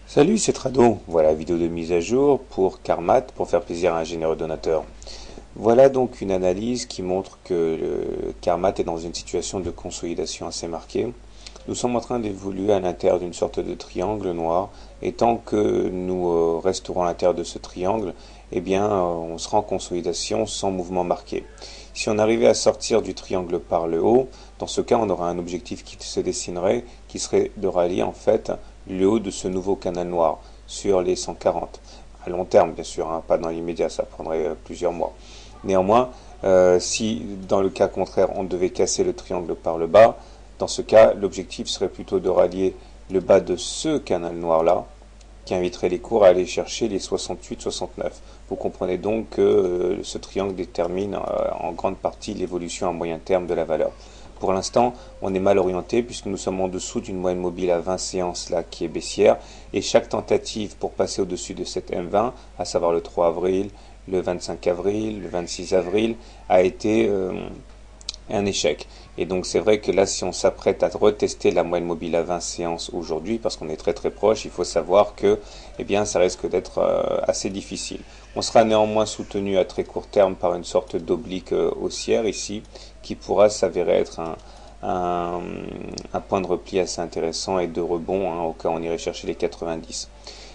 Salut, c'est Trado. Voilà, vidéo de mise à jour pour Carmat pour faire plaisir à un généreux donateur. Voilà donc une analyse qui montre que le Carmat est dans une situation de consolidation assez marquée. Nous sommes en train d'évoluer à l'intérieur d'une sorte de triangle noir, et tant que nous resterons à l'intérieur de ce triangle, eh bien, on sera en consolidation sans mouvement marqué. Si on arrivait à sortir du triangle par le haut, dans ce cas, on aura un objectif qui se dessinerait, qui serait de rallier en fait le haut de ce nouveau canal noir sur les 140. À long terme, bien sûr, hein, pas dans l'immédiat, ça prendrait plusieurs mois. Néanmoins, si dans le cas contraire, on devait casser le triangle par le bas, dans ce cas, l'objectif serait plutôt de rallier le bas de ce canal noir-là, qui inviterait les cours à aller chercher les 68-69. Vous comprenez donc que ce triangle détermine en grande partie l'évolution à moyen terme de la valeur. Pour l'instant, on est mal orienté puisque nous sommes en dessous d'une moyenne mobile à 20 séances là qui est baissière, et chaque tentative pour passer au-dessus de cette M20, à savoir le 3 avril, le 25 avril, le 26 avril, a été un échec. Et donc c'est vrai que là, si on s'apprête à retester la moyenne mobile à 20 séances aujourd'hui, parce qu'on est très très proche, il faut savoir que eh bien, ça risque d'être assez difficile. On sera néanmoins soutenu à très court terme par une sorte d'oblique haussière ici, qui pourra s'avérer être un point de repli assez intéressant et de rebond, hein, au cas où on irait chercher les 90.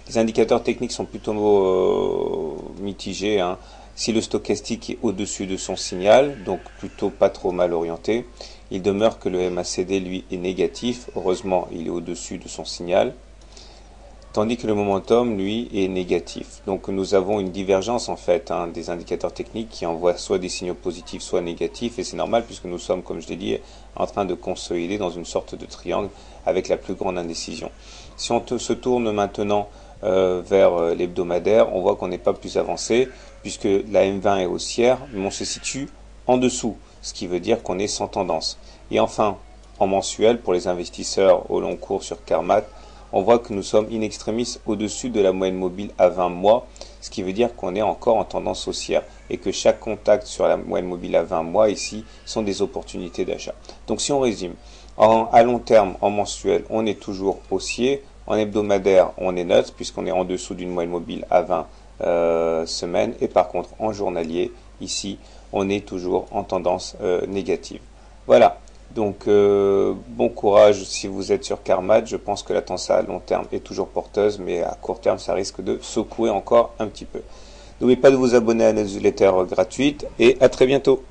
Les indicateurs techniques sont plutôt mitigés, hein. Si le stochastique est au-dessus de son signal, donc plutôt pas trop mal orienté, il demeure que le MACD lui est négatif. Heureusement, il est au-dessus de son signal, tandis que le momentum lui est négatif. Donc nous avons une divergence en fait, hein, des indicateurs techniques qui envoient soit des signaux positifs soit négatifs, et c'est normal puisque nous sommes, comme je l'ai dit, en train de consolider dans une sorte de triangle avec la plus grande indécision. Si on se tourne maintenant vers l'hebdomadaire, on voit qu'on n'est pas plus avancé puisque la M20 est haussière, mais on se situe en dessous, ce qui veut dire qu'on est sans tendance. Et enfin, en mensuel, pour les investisseurs au long cours sur Carmat, on voit que nous sommes in extremis au-dessus de la moyenne mobile à 20 mois, ce qui veut dire qu'on est encore en tendance haussière et que chaque contact sur la moyenne mobile à 20 mois ici sont des opportunités d'achat. Donc si on résume, à long terme, en mensuel, on est toujours haussier, en hebdomadaire, on est neutre puisqu'on est en dessous d'une moyenne mobile à 20 semaines, et par contre en journalier, ici, on est toujours en tendance négative. Voilà. Donc bon courage si vous êtes sur Carmat. Je pense que la tendance à long terme est toujours porteuse, mais à court terme ça risque de secouer encore un petit peu. N'oubliez pas de vous abonner à la newsletter gratuite et à très bientôt.